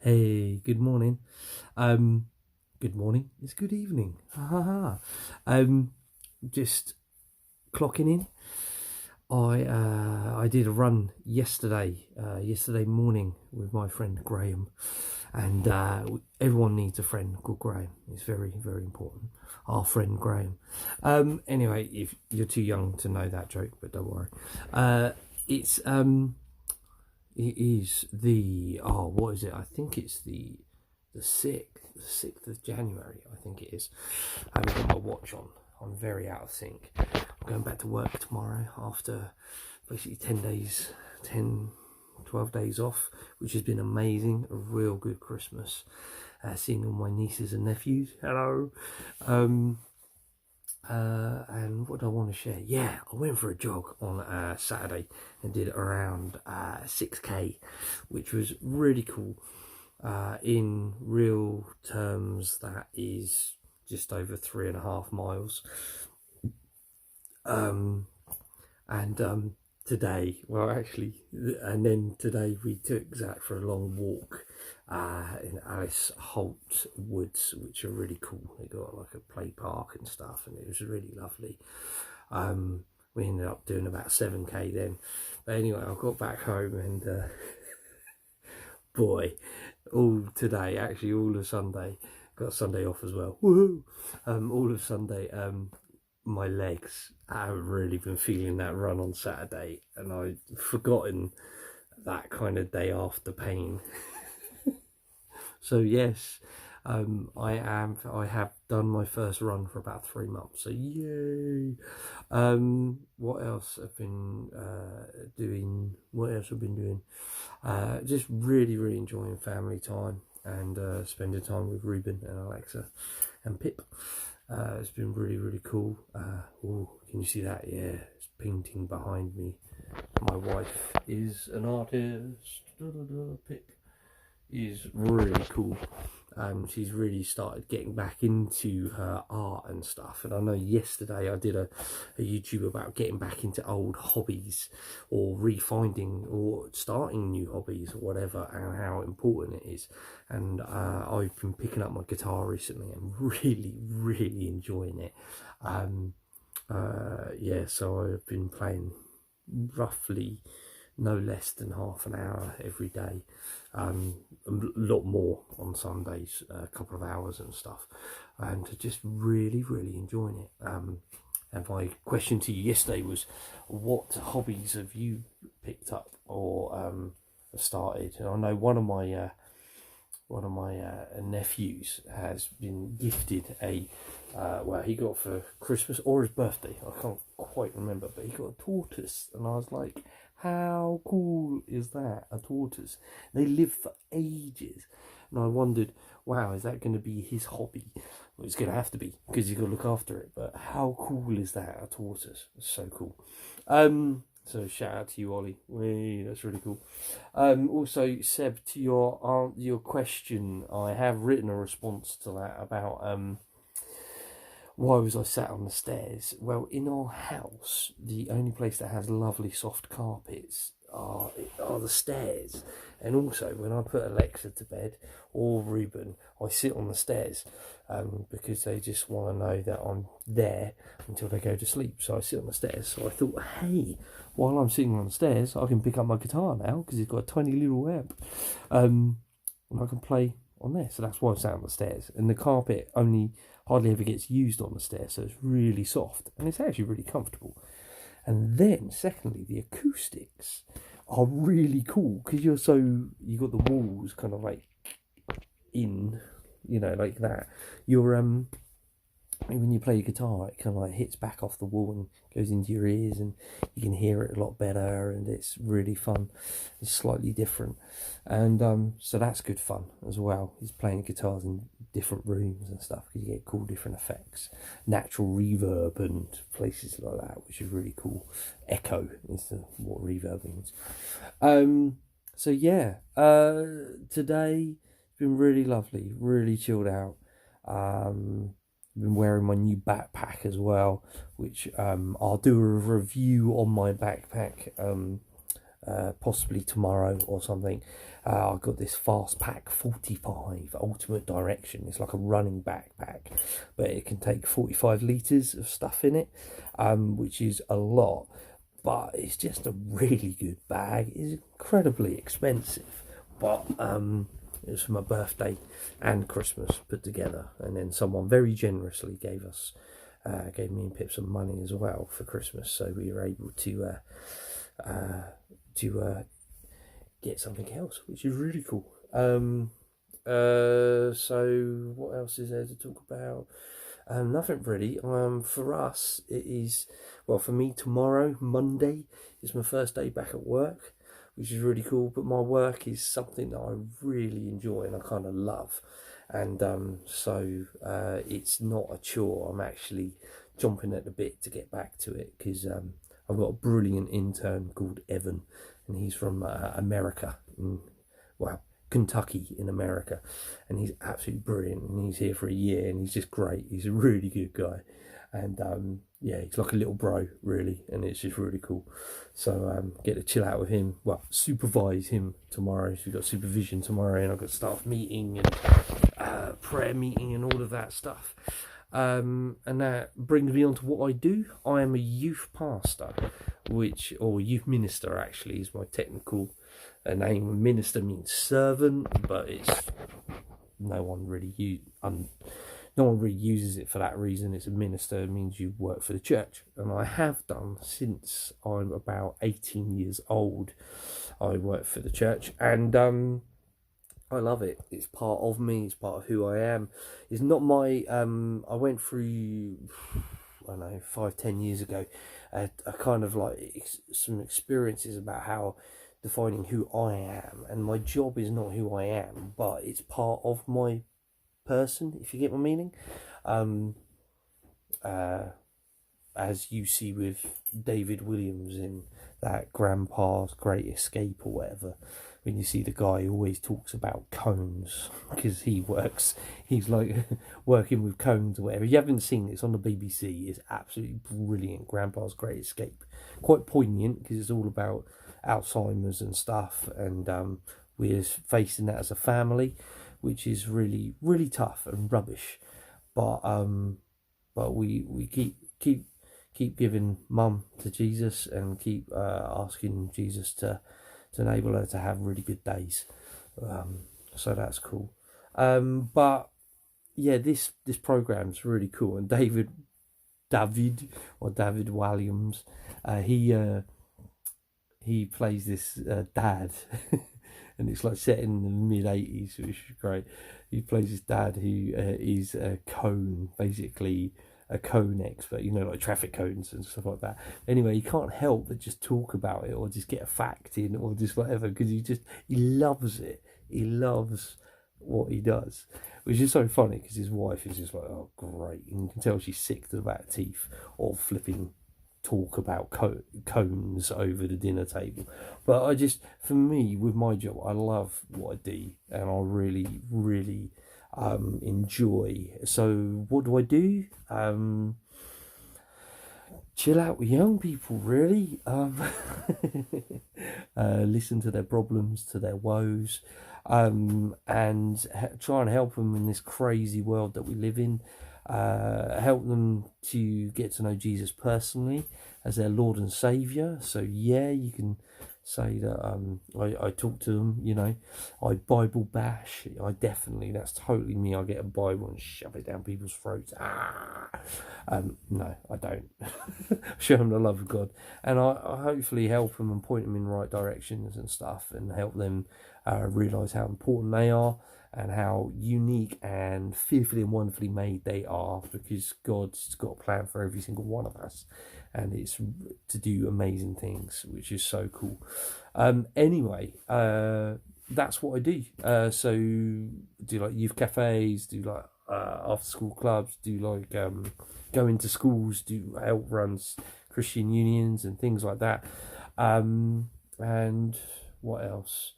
Hey, good morning. Um, Good morning. It's good evening. Ha ha ha. Just clocking in. I did a run yesterday morning with my friend Graham, and everyone needs a friend called Graham. It's very very important. Our friend Graham. Anyway, if you're too young to know that joke, but don't worry. It's It is what is it? I think it's the sixth of January. I think it is. I haven't got my watch on. I'm very out of sync. I'm going back to work tomorrow after basically 10 days, 10, 12 days off, which has been amazing. A real good Christmas. Seeing all my nieces and nephews. Hello. Um, and what do I want to share? Yeah, I went for a jog on Saturday and did around 6k, which was really cool. In real terms, that is just over 3.5 miles. Um, and today, well, actually, and then today we took Zach for a long walk in Alice Holt Woods, which are really cool. They got like a play park and stuff, and it was really lovely. We ended up doing about 7k then. But anyway, I got back home and boy, all today, actually, all of Sunday, got Sunday off as well. Woohoo! All of Sunday, my legs. I haven't really been feeling that run on Saturday, and I'd forgotten that kind of day after pain. So yes, I have done my first run for about 3 months. So yay! What else I've been doing? What else I've been doing? Just really, really enjoying family time and spending time with Ruben and Alexa and Pip. It's been really, really cool. Oh, can you see that? Yeah, it's painting behind me. My wife is an artist. Pip is really cool. She's really started getting back into her art and stuff. And I know yesterday I did a YouTube about getting back into old hobbies or refinding or starting new hobbies or whatever, and how important it is. And I've been picking up my guitar recently and really, really enjoying it. Yeah, so I've been playing roughly no less than half an hour every day, a lot more on Sundays, a couple of hours and stuff, and just really, really enjoying it. And my question to you yesterday was, what hobbies have you picked up or started? And I know one of my nephews has been gifted well, he got for Christmas or his birthday, I can't quite remember, but he got a tortoise, and I was like, how cool is that? A tortoise. They live for ages, and I wondered, wow, is that going to be his hobby? Well, it's going to have to be because he's got to look after it. But how cool is that? A tortoise. It's so cool. So shout out to you, Ollie. Wee, that's really cool. Also, Seb, to your question, I have written a response to that about why was I sat on the stairs. Well, in our house, the only place that has lovely soft carpets are the stairs. And also, when I put Alexa to bed or Ruben, I sit on the stairs because they just want to know that I'm there until they go to sleep. So I sit on the stairs. So I thought, hey, while I'm sitting on the stairs, I can pick up my guitar now because it's got a tiny little amp, and I can play on there. So that's why I sat on the stairs. And the carpet only hardly ever gets used on the stairs, so it's really soft and it's actually really comfortable. And then, secondly, the acoustics are really cool because you got the walls kind of like in, like that. You're when you play your guitar, it kind of like hits back off the wall and goes into your ears, and you can hear it a lot better, and it's really fun. It's slightly different, and so that's good fun as well. He's playing guitars in different rooms and stuff because you get cool different effects, natural reverb and places like that, which is really cool. Echo is what reverb means. So yeah, today it's been really lovely, really chilled out. Been wearing my new backpack as well, which I'll do a review on my backpack possibly tomorrow or something. I've got this Fast Pack 45 Ultimate Direction. It's like a running backpack, but it can take 45 litres of stuff in it, which is a lot, but it's just a really good bag. It's incredibly expensive, but it was for my birthday and Christmas put together, and then someone very generously gave me and Pip some money as well for Christmas, so we were able to get something else, which is really cool. So what else is there to talk about? Nothing really. For us, it is, well, for me, tomorrow, Monday, is my first day back at work, which is really cool. But my work is something that I really enjoy and I kind of love. And so it's not a chore. I'm actually jumping at the bit to get back to it, because I've got a brilliant intern called Evan, and he's from America, Kentucky in America, and he's absolutely brilliant, and he's here for a year, and he's just great. He's a really good guy, and yeah, he's like a little bro, really, and it's just really cool. So get to chill out with him, well, supervise him tomorrow. So we've got supervision tomorrow, and I've got staff meeting and prayer meeting and all of that stuff. And that brings me on to what I do. I am a youth pastor, or youth minister actually is my technical name. Minister means servant, but no one really uses it for that reason. It's a minister, it means you work for the church, and I have done since I'm about 18 years old. I work for the church, and I love it. It's part of me. It's part of who I am. It's not my. I went through, I don't know, 5-10 years ago, a kind of like some experiences about how defining who I am, and my job is not who I am, but it's part of my person. If you get my meaning, as you see with David Williams in that Grandpa's Great Escape or whatever, when you see the guy who always talks about cones, because he's like working with cones or whatever. If you haven't seen it, it's on the BBC. It's absolutely brilliant. Grandpa's Great Escape, quite poignant, because it's all about Alzheimer's and stuff, and we're facing that as a family, which is really, really tough and rubbish. But we keep giving mum to Jesus, and keep asking Jesus to enable her to have really good days. So that's cool. But yeah, this program's really cool. And David Williams, he plays this dad, and it's like set in the mid-80s, which is great. He plays his dad who is a cone, basically a cone expert, like traffic cones and stuff like that. Anyway, he can't help but just talk about it, or just get a fact in, or just whatever, because he loves it. He loves what he does, which is so funny, because his wife is just like, oh great, and you can tell she's sick to the back teeth of flipping talk about cones over the dinner table. But for me, with my job, I love what I do, and I really, really enjoy. So what do? Chill out with young people, really. Listen to their problems, to their woes, and try and help them in this crazy world that we live in. Help them to get to know Jesus personally as their Lord and Saviour. So yeah, you can say that I talk to them, I Bible bash. That's totally me. I get a Bible and shove it down people's throats. No, I don't. Show them the love of God, and I hopefully help them and point them in the right directions and stuff, and help them realise how important they are, and how unique and fearfully and wonderfully made they are, because God's got a plan for every single one of us, and it's to do amazing things, which is so cool. Anyway, that's what I do. So do like youth cafes, do like after school clubs, do like go into schools, do help runs Christian unions and things like that. And what else?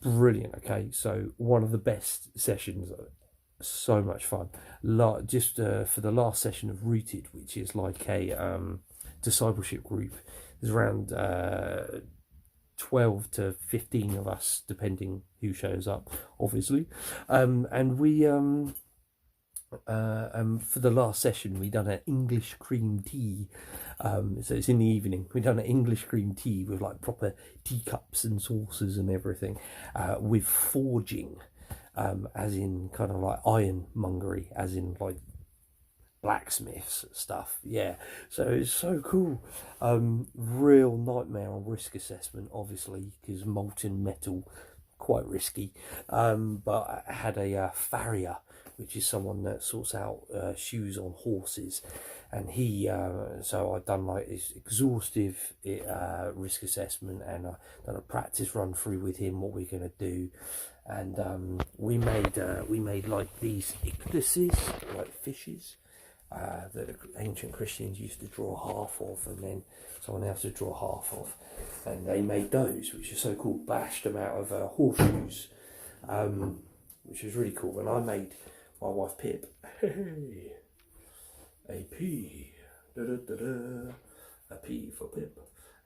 Brilliant. Okay, so one of the best sessions, so much fun. Just for the last session of Rooted, which is like a discipleship group there's around 12 to 15 of us, depending who shows up, obviously. And we for the last session we done an English cream tea. So it's in the evening. We done an English cream tea with like proper teacups and saucers and everything, with forging, as in kind of like ironmongery, as in like blacksmiths stuff. Yeah, so it's so cool. Real nightmare on risk assessment, obviously, because molten metal, quite risky. But I had a farrier, which is someone that sorts out shoes on horses, and he so I've done like this exhaustive risk assessment, and I've done a practice run through with him what we're going to do. And we made like these ichthyuses, like fishes, that ancient Christians used to draw half of, and then someone else would draw half of, and they made those, which is so cool. Bashed them out of horseshoes, which was really cool. And I made my wife Pip a P, a P for Pip,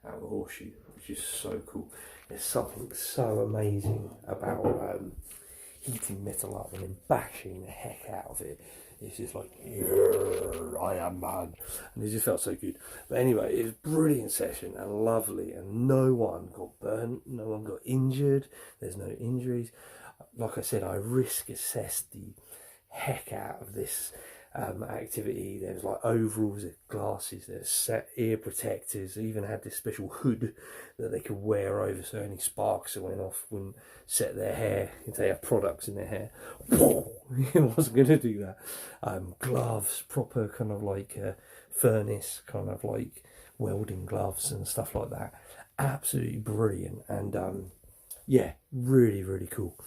out of a horseshoe, which is so cool. There's something so amazing about heating metal up and then bashing the heck out of it. It's just like, I am man, and it just felt so good. But anyway, it was a brilliant session and lovely, and no one got burnt, no one got injured, there's no injuries. Like I said, I risk assessed the heck out of this activity. There's like overalls, there's glasses, there's set ear protectors. They even had this special hood that they could wear over, so any sparks that went off wouldn't set their hair if they had products in their hair. It wasn't going to do that. Gloves, proper kind of like furnace, kind of like welding gloves and stuff like that. Absolutely brilliant, and yeah, really, really cool.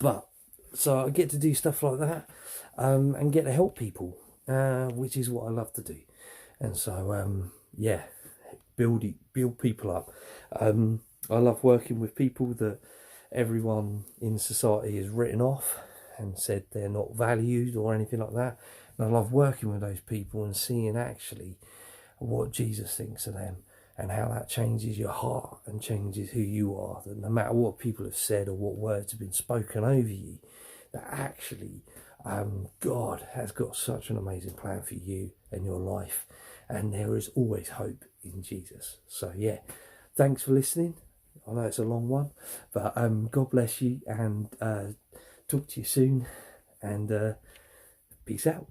But so I get to do stuff like that, and get to help people, which is what I love to do. And so yeah, build people up. I love working with people that everyone in society has written off and said they're not valued or anything like that. And I love working with those people and seeing actually what Jesus thinks of them, and how that changes your heart and changes who you are. That no matter what people have said or what words have been spoken over you, that actually God has got such an amazing plan for you and your life, and there is always hope in Jesus. So yeah, thanks for listening. I know it's a long one, but God bless you, and talk to you soon, and peace out.